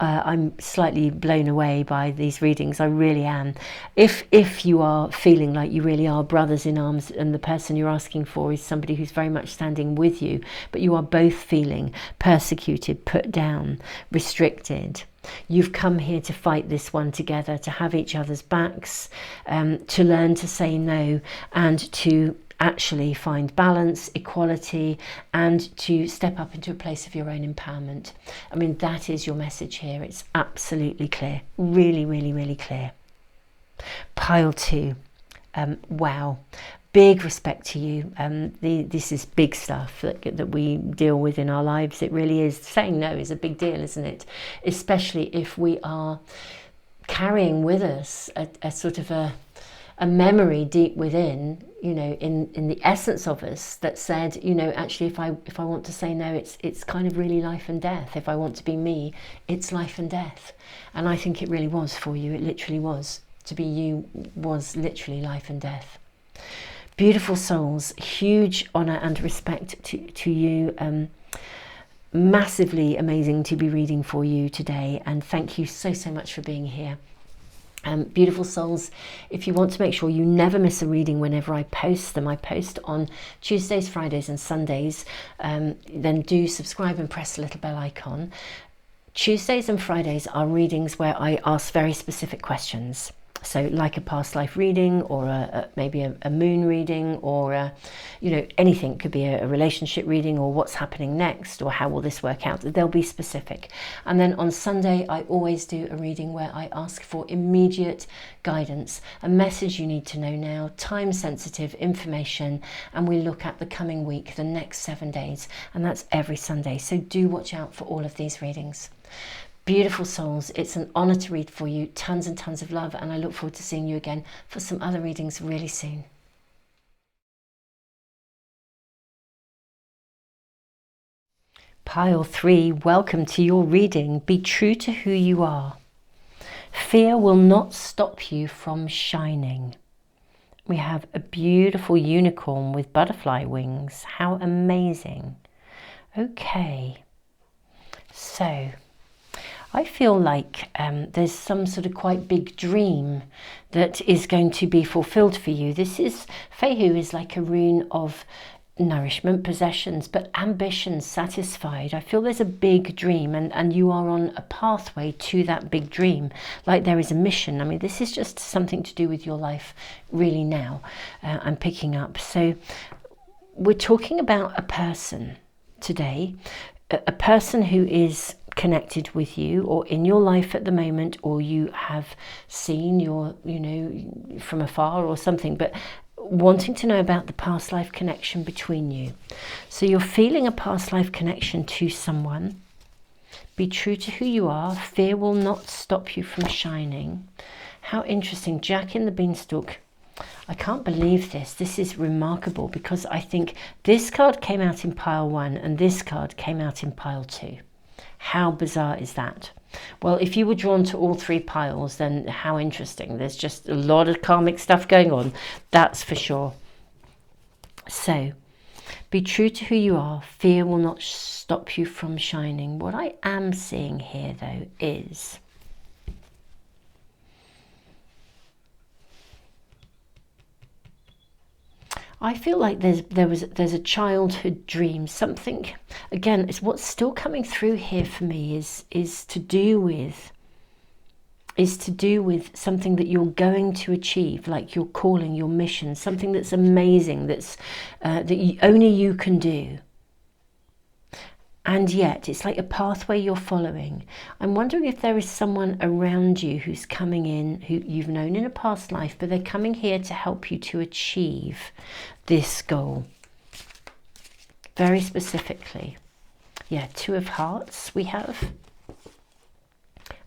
I'm slightly blown away by these readings. I really am. If you are feeling like you really are brothers in arms and the person you're asking for is somebody who's very much standing with you, but you are both feeling persecuted, put down, restricted, you've come here to fight this one together, to have each other's backs, to learn to say no, and to actually find balance, equality, and to step up into a place of your own empowerment. I mean, that is your message here. It's absolutely clear. Really, really, really clear. Pile 2. Wow. Big respect to you. This is big stuff that we deal with in our lives. It really is. Saying no is a big deal, isn't it? Especially if we are carrying with us a sort of a memory deep within, you know, in the essence of us, that said, you know, actually if I want to say no, it's kind of really life and death. If I want to be me, it's life and death. And I think it really was for you. It literally was. To be you was literally life and death. Beautiful souls, huge honour and respect to you. Massively amazing to be reading for you today, and thank you so much for being here. Beautiful souls, if you want to make sure you never miss a reading whenever I post them, I post on Tuesdays, Fridays and Sundays, then do subscribe and press the little bell icon. Tuesdays and Fridays are readings where I ask very specific questions. So like a past life reading, or maybe a moon reading, or you know, anything. Could be a relationship reading, or what's happening next, or how will this work out. They'll be specific. And then on Sunday I always do a reading where I ask for immediate guidance, a message you need to know now, time sensitive information, and we look at the coming week, the next 7 days, and that's every Sunday. So do watch out for all of these readings. Beautiful souls, it's an honour to read for you. Tons and tons of love, and I look forward to seeing you again for some other readings really soon. Pile 3, welcome to your reading. Be true to who you are. Fear will not stop you from shining. We have a beautiful unicorn with butterfly wings. How amazing. Okay, so I feel like there's some sort of quite big dream that is going to be fulfilled for you. This is, Fehu is like a rune of nourishment, possessions, but ambitions satisfied. I feel there's a big dream, and you are on a pathway to that big dream, like there is a mission. I mean, this is just something to do with your life really now, I'm picking up. So we're talking about a person today, a person who is connected with you or in your life at the moment, or you have seen your, you know, from afar or something, but wanting to know about the past life connection between you. So you're feeling a past life connection to someone. Be true to who you are. Fear will not stop you from shining. How interesting. Jack in the Beanstalk. I can't believe this. This is remarkable, because I think this card came out in pile 1 and this card came out in pile 2. How bizarre is that? Well, if you were drawn to all 3 piles, then how interesting. There's just a lot of karmic stuff going on, that's for sure. So, be true to who you are. Fear will not stop you from shining. What I am seeing here, though, is I feel like there's a childhood dream, something. Again, it's what's still coming through here for me is to do with something that you're going to achieve, like your calling, your mission, something that's amazing, that's only you can do. And yet it's like a pathway you're following. I'm wondering if there is someone around you who's coming in, who you've known in a past life, but they're coming here to help you to achieve this goal. Very specifically. Yeah, 2 of Hearts we have.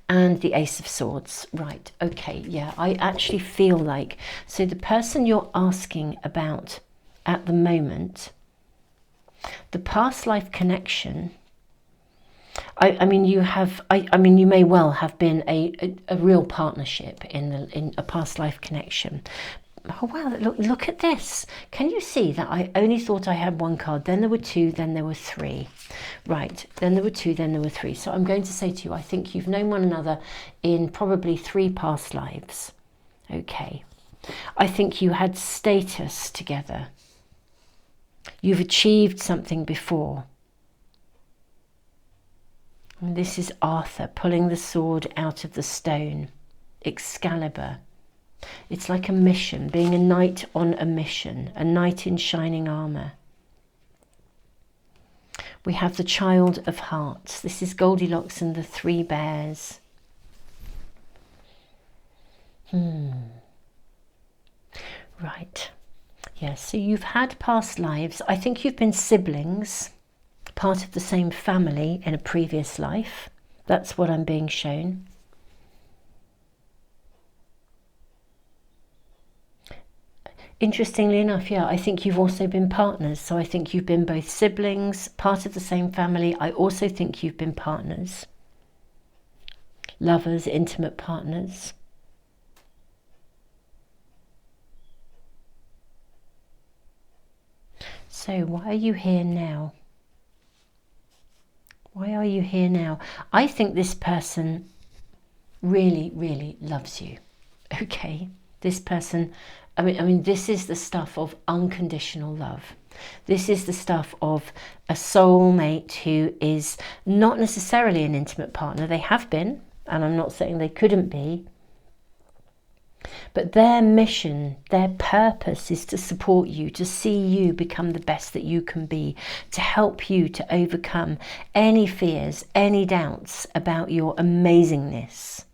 And the Ace of Swords. Right, okay, yeah, I actually feel like, so the person you're asking about at the moment, the past life connection, I mean, you have, I mean, you may well have been a real partnership in a past life connection. Oh wow, look at this. Can you see that I only thought I had 1 card, then there were 2, then there were 3. Right, then there were 2, then there were 3. So I'm going to say to you, I think you've known one another in probably 3 past lives. Okay. I think you had status together. You've achieved something before. And this is Arthur pulling the sword out of the stone. Excalibur. It's like a mission, being a knight on a mission, a knight in shining armour. We have the Child of Hearts. This is Goldilocks and the Three Bears. Right. Yes, so you've had past lives. I think you've been siblings, part of the same family in a previous life. That's what I'm being shown. Interestingly enough, yeah, I think you've also been partners. So I think you've been both siblings, part of the same family. I also think you've been partners, lovers, intimate partners. So why are you here now? Why are you here now? I think this person really, really loves you. Okay, this person, I mean, this is the stuff of unconditional love. This is the stuff of a soulmate who is not necessarily an intimate partner. They have been, and I'm not saying they couldn't be. But their mission, their purpose is to support you, to see you become the best that you can be, to help you to overcome any fears, any doubts about your amazingness.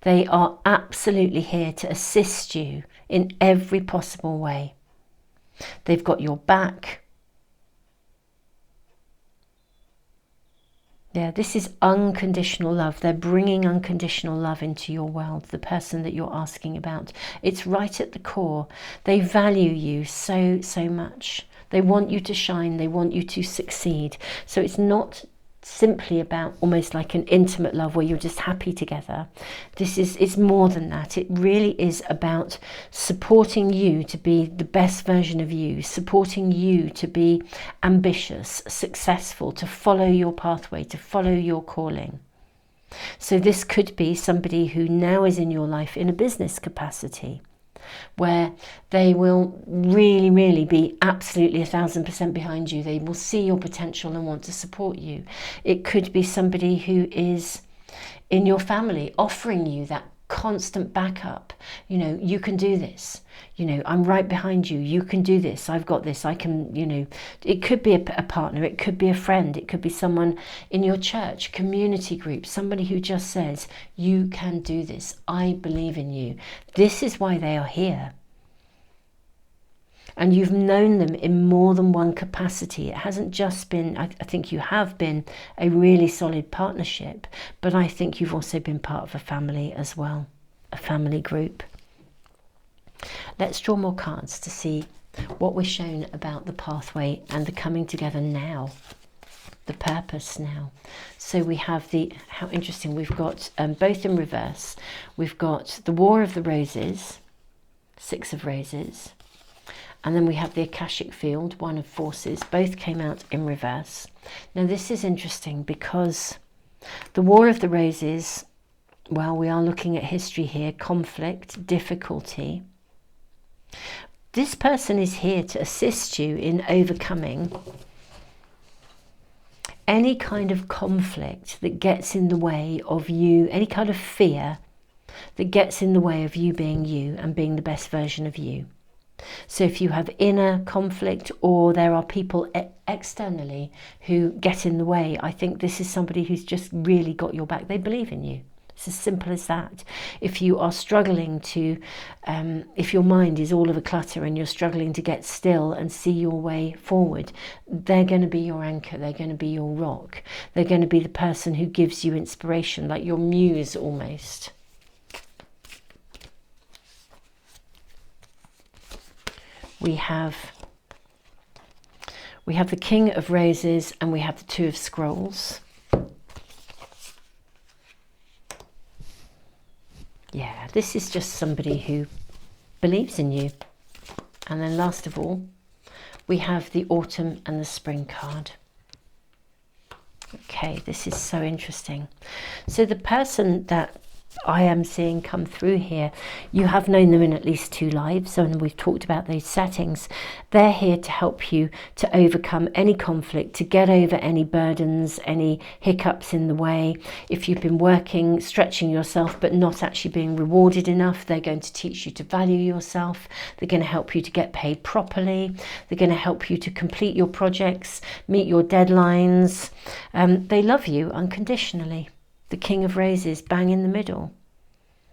They are absolutely here to assist you in every possible way. They've got your back. Yeah, this is unconditional love. They're bringing unconditional love into your world, the person that you're asking about. It's right at the core. They value you so, so much. They want you to shine. They want you to succeed. So it's not simply about almost like an intimate love where you're just happy together. It's more than that. It really is about supporting you to be the best version of you, supporting you to be ambitious, successful, to follow your pathway, to follow your calling. So this could be somebody who now is in your life in a business capacity, where they will really, really be absolutely 1000% behind you. They will see your potential and want to support you. It could be somebody who is in your family offering you that constant backup. You know, you can do this. You know, I'm right behind you. You can do this. I've got this. I can, you know, it could be a partner. It could be a friend. It could be someone in your church, community group, somebody who just says, you can do this. I believe in you. This is why they are here. And you've known them in more than one capacity. It hasn't just been, I think you have been a really solid partnership, but I think you've also been part of a family as well, a family group. Let's draw more cards to see what we're shown about the pathway and the coming together now, the purpose now. So we have how interesting, we've got both in reverse. We've got the War of the Roses, 6 of Roses. And then we have the Akashic Field, 1 of Forces. Both came out in reverse. Now this is interesting because the War of the Roses, well, we are looking at history here, conflict, difficulty. This person is here to assist you in overcoming any kind of conflict that gets in the way of you, any kind of fear that gets in the way of you being you and being the best version of you. So if you have inner conflict or there are people externally who get in the way, I think this is somebody who's just really got your back. They believe in you. It's as simple as that. If you are struggling to, if your mind is all of a clutter and you're struggling to get still and see your way forward, they're going to be your anchor. They're going to be your rock. They're going to be the person who gives you inspiration, like your muse almost. We have the King of Roses and we have the 2 of Scrolls. Yeah, this is just somebody who believes in you. And then last of all, we have the Autumn and the Spring card. Okay, this is so interesting. So the person that I am seeing come through here. You have known them in at least 2 lives, and we've talked about those settings. They're here to help you to overcome any conflict, to get over any burdens, any hiccups in the way. If you've been working, stretching yourself, but not actually being rewarded enough, they're going to teach you to value yourself. They're going to help you to get paid properly. They're going to help you to complete your projects, meet your deadlines. They love you unconditionally. The King of Roses, bang in the middle.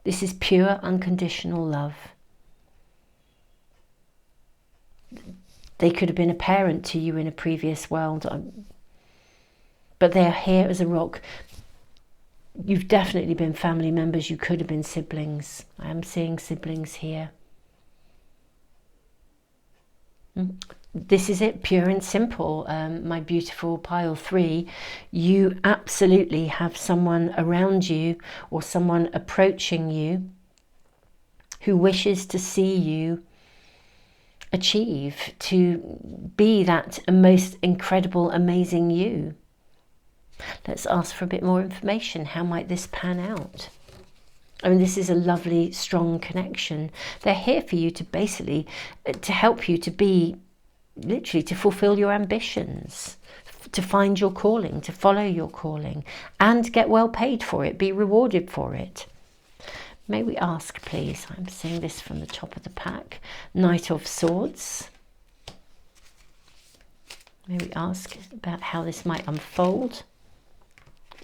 This is pure, unconditional love. They could have been a parent to you in a previous world, but they are here as a rock. You've definitely been family members. You could have been siblings. I am seeing siblings here. This is it, pure and simple, my beautiful pile 3. You absolutely have someone around you or someone approaching you who wishes to see you achieve, to be that most incredible, amazing you. Let's ask for a bit more information. How might this pan out? I mean, this is a lovely, strong connection. They're here for you to basically, to help you to be, literally to fulfill your ambitions, to find your calling, to follow your calling, and get well paid for it, be rewarded for it. May we ask, please? I'm seeing this from the top of the pack. Knight of Swords. May we ask about how this might unfold?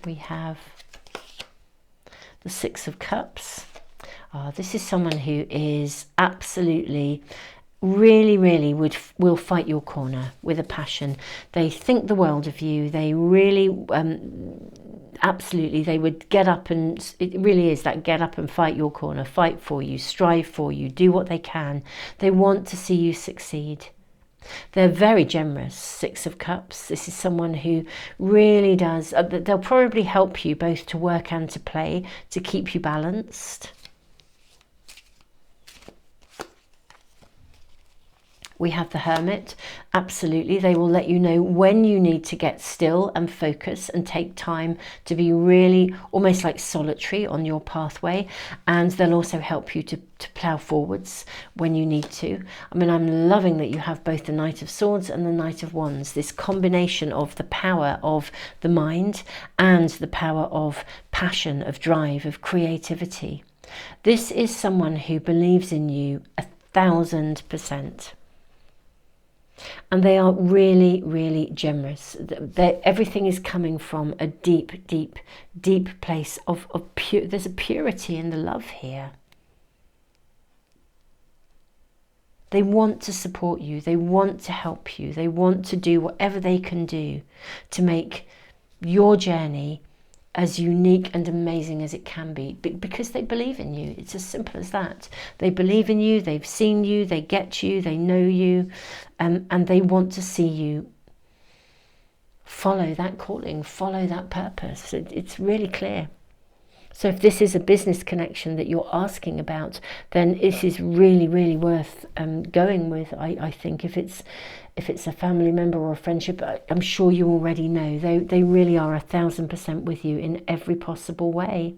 We have the Six of Cups. This is someone who is absolutely, really will fight your corner with a passion. They think the world of you. They really, absolutely, they would get up and, it really is that get up and fight your corner, fight for you, strive for you, do what they can. They want to see you succeed. They're very generous, Six of Cups. This is someone who really does, they'll probably help you both to work and to play, to keep you balanced. We have the Hermit. Absolutely, they will let you know when you need to get still and focus and take time to be really almost like solitary on your pathway, and they'll also help you to plough forwards when you need to. I mean, I'm loving that you have both the Knight of Swords and the Knight of Wands, this combination of the power of the mind and the power of passion, of drive, of creativity. This is someone who believes in you 1000%. And they are really generous. Everything is coming from a deep place of pure. There's a purity in the love here. They want to support you. They want to help you. They want to do whatever they can do to make your journey as unique and amazing as it can be, because they believe in you. It's as simple as that. They believe in you, they've seen you, they get you, they know you, and they want to see you follow that calling, follow that purpose. It's really clear. So if this is a business connection that you're asking about, then this is really worth going with. I think if it's a family member or a friendship, I'm sure you already know. They really are 1000% with you in every possible way.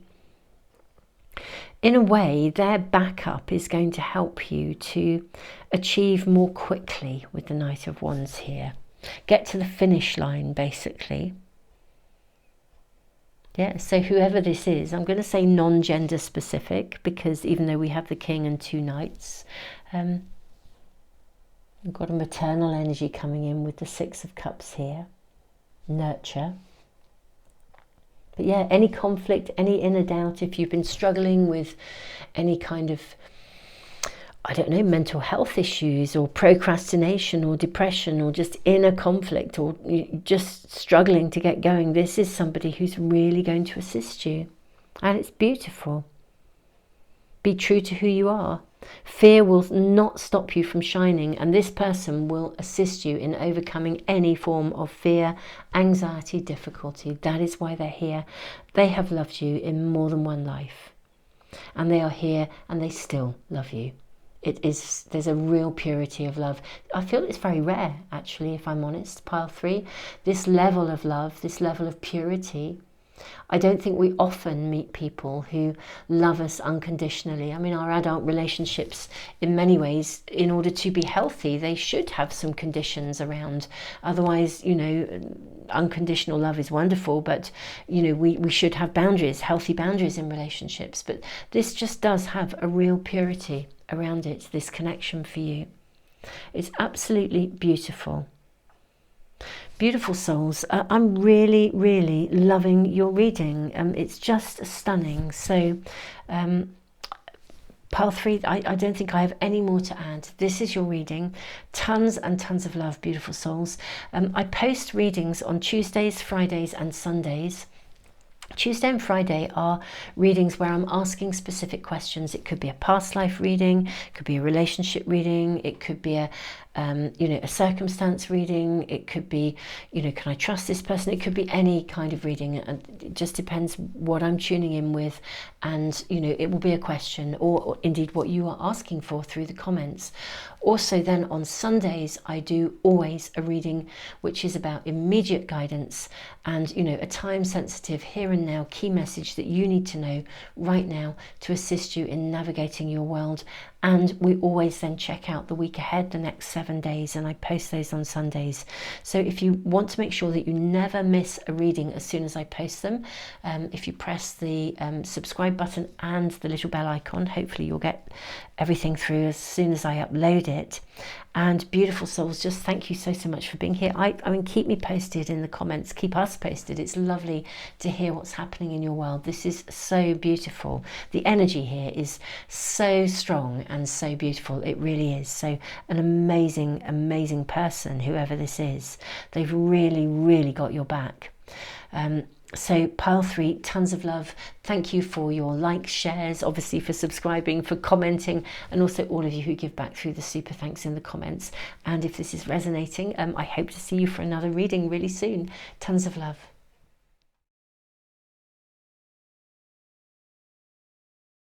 In a way, their backup is going to help you to achieve more quickly with the Knight of Wands here. Get to the finish line, basically. Yeah, so whoever this is, I'm going to say non-gender specific, because even though we have the King and 2 Knights, we've got a maternal energy coming in with the Six of Cups here. Nurture. But yeah, any conflict, any inner doubt, if you've been struggling with any kind of, I don't know, mental health issues or procrastination or depression or just inner conflict or just struggling to get going, this is somebody who's really going to assist you. And it's beautiful. Be true to who you are. Fear will not stop you from shining, and this person will assist you in overcoming any form of fear, anxiety, difficulty. That is why they're here. They have loved you in more than one life, and they are here and they still love you. There's a real purity of love. I feel it's very rare, actually, if I'm honest, pile 3. This level of love, this level of purity, I don't think we often meet people who love us unconditionally. I mean, our adult relationships, in many ways, in order to be healthy, they should have some conditions around. Otherwise, you know, unconditional love is wonderful, but, you know, we should have boundaries, healthy boundaries in relationships. But this just does have a real purity around it, this connection for you. It's absolutely beautiful. Beautiful souls, I'm really, really loving your reading. It's just stunning. So, pile 3, I don't think I have any more to add. This is your reading. Tons and tons of love, beautiful souls. I post readings on Tuesdays, Fridays and Sundays. Tuesday and Friday are readings where I'm asking specific questions. It could be a past life reading, it could be a relationship reading, it could be a you know, a circumstance reading, it could be, you know, can I trust this person? It could be any kind of reading, and it just depends what I'm tuning in with, and, you know, it will be a question or indeed what you are asking for through the comments. Also then on Sundays, I do always a reading which is about immediate guidance and, you know, a time sensitive here and now key message that you need to know right now to assist you in navigating your world. And we always then check out the week ahead, the next 7 days, and I post those on Sundays. So if you want to make sure that you never miss a reading as soon as I post them, if you press the subscribe button and the little bell icon, hopefully you'll get everything through as soon as I upload it. And beautiful souls, just thank you so much for being here. I mean, keep me posted in the comments, keep us posted. It's lovely to hear what's happening in your world. This is so beautiful. The energy here is so strong and so beautiful. It really is. So an amazing, amazing person, whoever this is. They've really, really got your back. So pile 3, tons of love. Thank you for your likes, shares, obviously for subscribing, for commenting, and also all of you who give back through the super thanks in the comments. And if this is resonating, I hope to see you for another reading really soon. Tons of love.